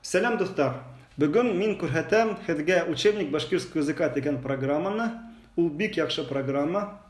Сәлам, достар! Бүген мин күрһәтәм һеҙгә учебник башкирского языка дигән программаны. Ул бик яхшы программа.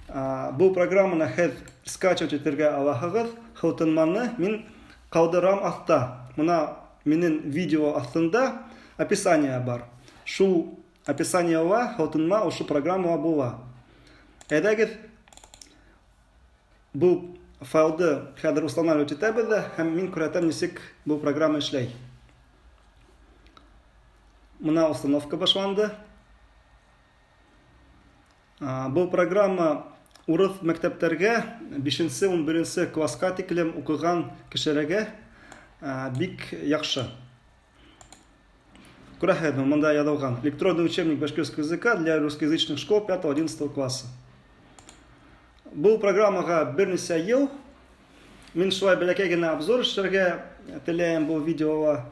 Бұл программаны һеҙ скачивать итергә алаһығыҙ. Һылтынманы мин ҡалдырам аҫта. Мына минең видео аҫтында описание бар. Шул описаниела һылтынма ошо программала була. Әйҙәгеҙ бұл файлды хәҙер устанавливать итәбеҙ ҙә һәм мин күрһәтәм нисек бұл программа эшләй. Мына установка башланды. Бұл программа урыҫ мәктәптәргә 5-11 класска тиклем уҡыған кешеләргә бик яҡшы. Күрәһегеҙме, мында яҙылған электронный учебник башкирского языка для русскоязычных школ 5-11 класса. Бұл программаға бер нисә йыл. Мин шулай бәләкәй генә обзор эшләргә теләйем бұл видеола.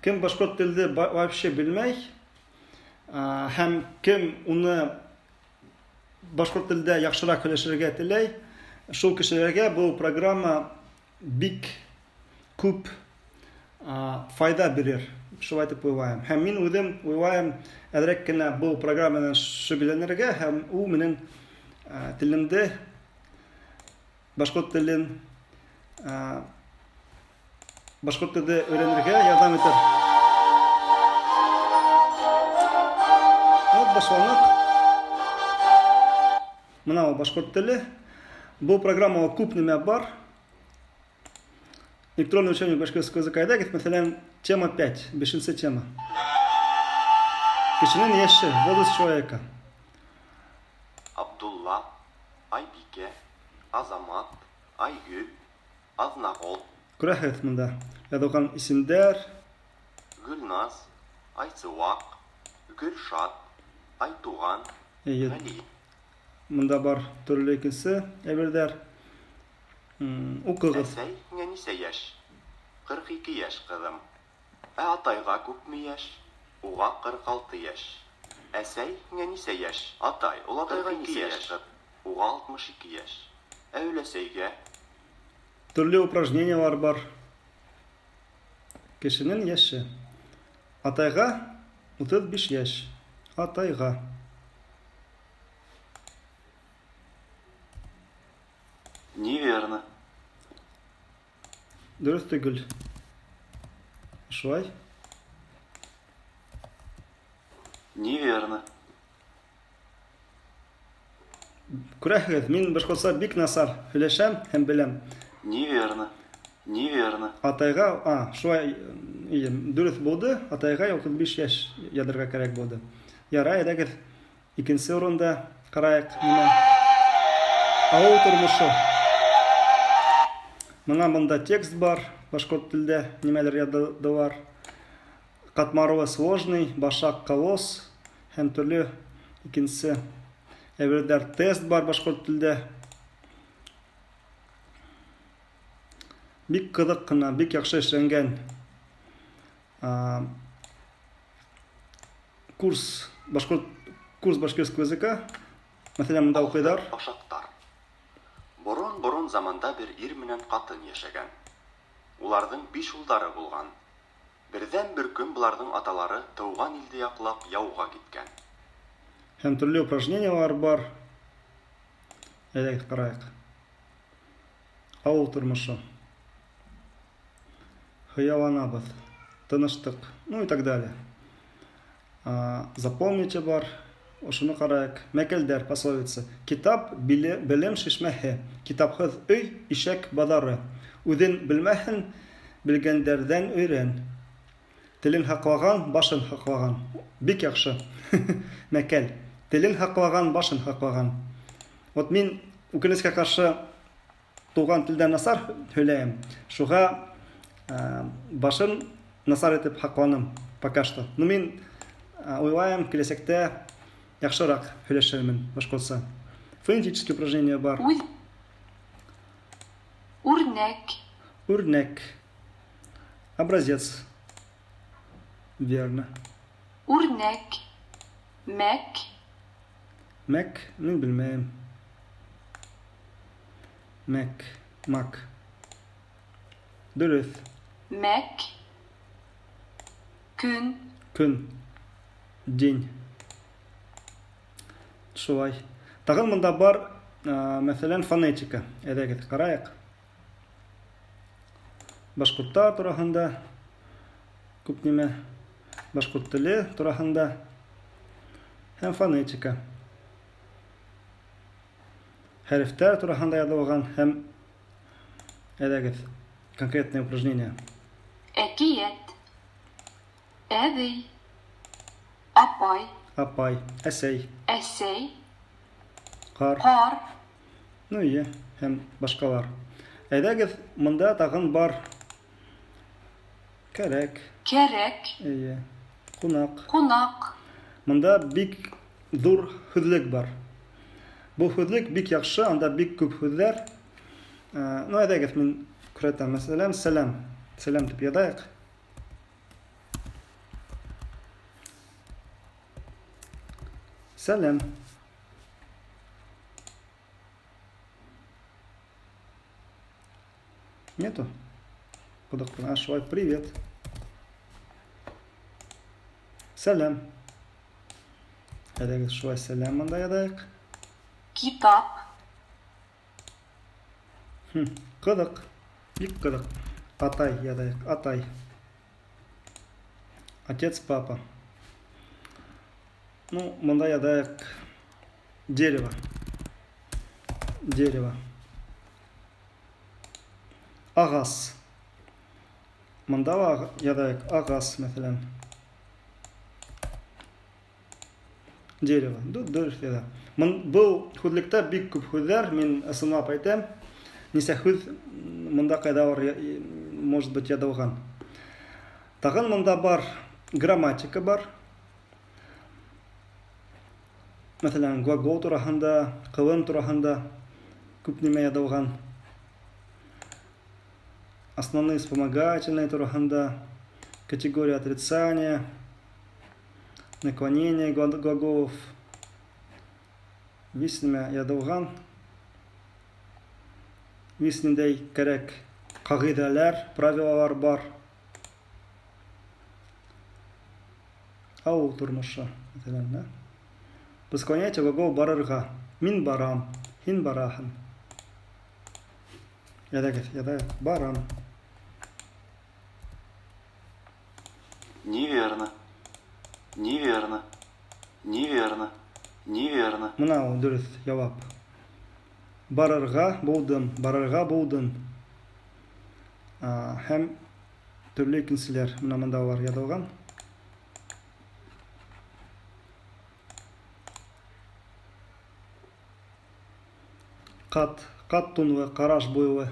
Кем башҡорт телде вообще белмәй, һәм кем уны башҡорт телдә яҡшыраҡ һөйләшергә теләй, шул кешеләргә был программа бик күп файда бирер. Шулай дип уйлайым. Һәм мин үҙем уйлайым, әҙерәк кенә был программаның шөғөлләнергә һәм ул минең телемде, башҡорт телен, башҡорт телде өйрәнергә ярҙам итер. Башланыҡ. Мына ул башҡорт теле. Был программала күп нимә бар. Электронный учебник башкирского языка. Әйҙәгеҙ, мәҫәлән, тема 5, 5-нче тема. Кешенең йәше, возраст человека. Абдулла, Айбикә, Азамат, Айгөл, Азнағол. Күрәһегеҙ мында яҙылған исемдәр. Гөлназ, Айсыуаҡ, Гөлшат, Айтуған, Ғәли. Мында бар төрлө икенсе әйберҙәр. Уҡығыҙ. Әсәй, һиңә нисә йәш? 42 йәш, ҡыҙым. Ә атайға күпме йәш? Уға 46 йәш. Әсәй, һиңә нисә йәш? Атай, ул атайға нисә йәш? Уға 62 йәш. Ә өләсәйгә? Төрлө упражнениялар бар. Кешенең йәше. Атайға 35 йәш. Атайға. Неверно. Дөрөҫ түгел. Шулай. Неверно. Күрәһегеҙ, мин башҡортса бик насар һөйләшәм һәм беләм. Неверно. Неверно. Атайға, шулай дөрөҫ булды. Атайға 35 йәш яҙырға кәрәк булды. Ярай, әйҙәгеҙ, икенсе урында ҡарайыҡ. Ауыл тормошо. Мына бында текст бар. Башҡорт телдә нимәлер яҙҙылар. Ҡатмарлы сложный, башаҡ колосс һәм төрлө икенсе әйберҙәр. Тест бар башҡорт телдә. Бик ҡыҙыҡ ҡына, бик яҡшы эшләнгән. Курс башкирского языка. Мәҫәлән, мында уҡыйҙар. Башаҡтар. Борон заманда бер ир менән ҡатын йәшәгән. Уларҙың 5 улдары булған. Берҙән-бер көн быларҙың аталары тыуған илде яҡлап яуға киткән. Һәм төрлө упражнениялар бар. Әйҙәгеҙ ҡарайыҡ. Ауыл тормошо. Хыялланабыҙ. Тыныштыҡ. Ну и так далее. Запомните бар. Ошоно ҡарайыҡ. Мәкәлдәр, пословица. Китап белем шишмәһе. Китапһыҙ өй ишәк баҙары. Үҙен белмәһен, белгәндәрҙән өйрән. Телен һаҡлаған, башын һаҡлаған. Бик яҡшы. Мәкәл. Телен һаҡлаған, башын һаҡлаған. Вот мин үкенескә ҡаршы туған телдә насар һөйләйем. Шуға башын насар итеп һаҡланым. Пока что. Но мин уйлайым, киләсәктә яҡшыраҡ һөйләшермен башҡортса. Фонетические упражнения бар. Үрнәк. Образец. Верно. Үрнәк. Мәк. Мәк. Мин белмәйем. Мәк. Мак. Дөрөҫ. Мәк. Күн. Күн. День. Шулай. Тагын монда бар, мәсәлән, фонетика. Әйдәгез караек. Башкортлар турында күп нимә. Башкорт теле турында һәм фонетика. Хәрефтәр турында язылган һәм әйдәгез конкретное упражнение. Әкият. Әбей. Апай. Апай, әсәй, Әсәй. кар. Кар. Ну и һәм башкалар. Әйдәгез, монда тагын бар кәрәк, Кәрәк. кунак. Кунак. Монда бик зур хүзлек бар. Бу хүзлек бик яхшы, анда бик күп хүзләр. Ну, әйдәгез, мин күрәтәм. Мәсәлән, сәлам. Сәлам дип язайык. Сәлам. Нету? Кудак, шулай, привет. Сәлам. Әйдәгез, шулай сәлам монда язайык. Китап. Кыдык. Бик кыдык. Атай язайык. Атай. Отец, папа. Ну, монда язайык. Дерево. Дерево. Агас. Монда язайык. Агас, мәсәлән. Дерево. Дөрес яза. Бұл хүзлектә бик күп хүзләр, мин ысынлап әйтәм. Нисә хүз монда кайдалыр может быть язылган. Тагын монда бар грамматика бар. Мәсәлән, глагол турында, кылым турында күп нимә язылган. Основные вспомогательные турында, категория отрицания, наклонение глаголов. Висниме язылган. Виснидәй кәрәк кагыйдәләр, правилалар бар. Авыл тормышы, мәсәлән, Восклоняйте глагол барырга. Мин барам, һин бараһың. Ядагыз, барам. Неверно. Неверно. Неверно. Неверно. Мына ул дөрес җавап. Барырга булдым, барырга булдым. Һәм төрле икенчеләр менә монда алар язылган. Кат тунлы, караш буйлы.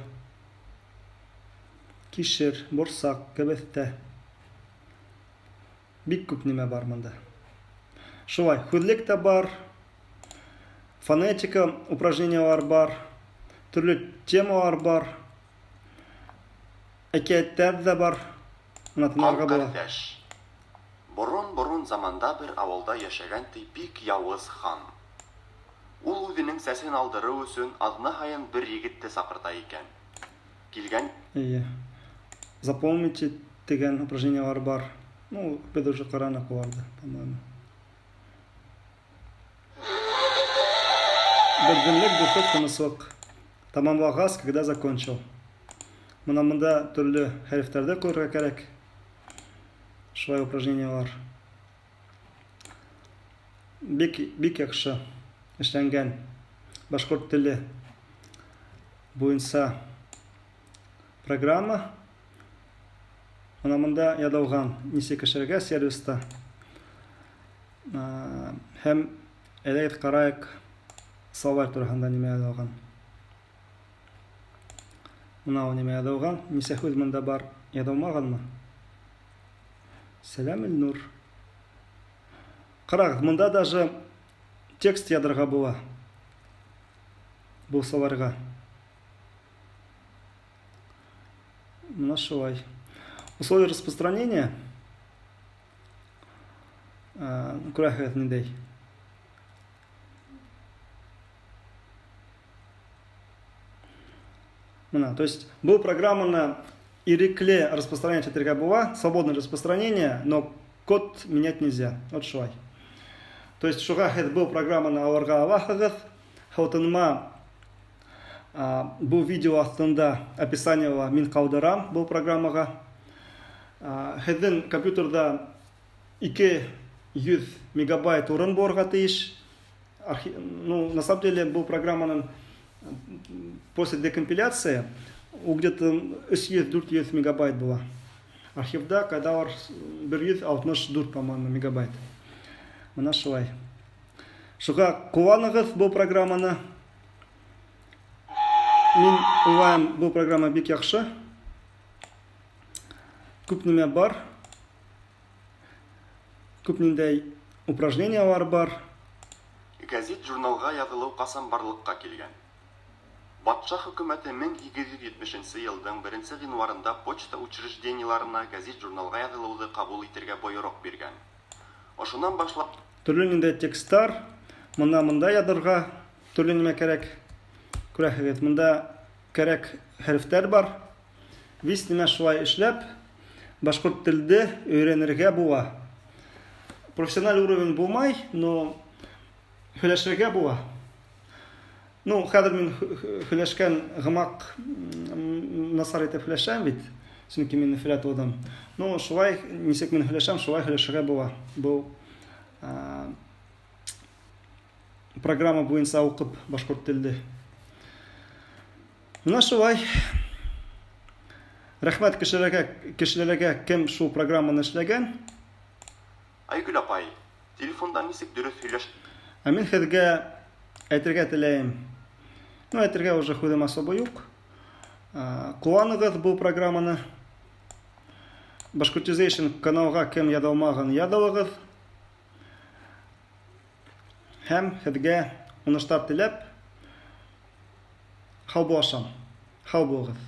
Кишер, борсак, кәбестә. Бик күп нимә бар монда. Шулай, хүзлек тә бар. Фонетика упражнениялар бар. Төрле темалар бар. Әкияттәр дә бар. Монда була. Кардәш. Борын заманда бер авылда яшәгән бик явыз хан. Ул үзенең сәсен алдыру өчен адына һайын бер егетте сакырта икән. Килгән Запомните дигән упражнениялар бар. Ну, без уже карана кыларды, по-моему. Бергенлек, дуслык, тыныслык. Тамамлагас, когда закончил. Монда төрле хәрефтәрдә куярга кирәк. Шулай упражнениялар. Бик яхшы эшләнгән башкорт теле буенча программа. Монда язылган ничек эшләргә сервиста. Һәм әйдәгез караек словарь турында нимә язылган. Монда нимә язылган? Ничә хүз монда бар? Язылмаганмы? Сәлам Илнур. Карагыз, монда даже текст язырга була. Бу словарьга. Менә шулай. Условия распространения. Күрәһегез ниндәй? То есть, бу программаны ирекле распространять этирга була, свободное распространение, но код менять нельзя. Вот шулай. То есть шугахет был программа на аларга авахагат, хаутанма был видео астында описание мин каударам был программага. Хеден компьютерда 200 мегабайт урын борга тиеш. Ну, на самом деле был программа после декомпиляции где-то 300 мегабайт была. Архивда, когда var 164, по-моему, мегабайт. Мына шулай. Шуга куланыгыз был программаны. Мин улайым был программа бик яхшы. Күп неме бар. Күп ниндәй упражнениялар бар. Гәзит журналга язылу касан барлыкка килгән. Батша хөкүмәте 1870 елның 1 гыйнварында почта учреждениеларына гәзит журналга язылуды кабул итәргә боерык биргән. Ошоннан башлап Төрле ниндәй текстлар, монда ядырга төрле нимә кирәк. Күрәһегез, монда кирәк хәрефтәр бар. Вис нимә шулай эшләп, башкорт телде өйрәнергә була. Профессиональ уровень булмай, но һөйләшергә була. Ну, хәзер мин һөйләшкән гымак насар итеп һөйләшәм бит. Чөнки мин нәфиләт одам. Ну, шулай нисек мин һөйләшәм, шулай һөйләшергә була. Бу программа буенча укып башкорт телде. Менә шулай. Рәхмәт кешеләргә кем шул программаны эшләгән. Айгөл апай, телефонда нисек дөрес һөйләш? Ә мин һеҙгә әйтергә теләйем. Ну, әйтергә уже һүҙем особо юк. Кулланыгыҙ был программаны. Башкортизейшн каналга кем яҙылмаған яҙылығыҙ. Һәм һеҙгә уңыштар теләп, һау булашам. Һау булығыҙ.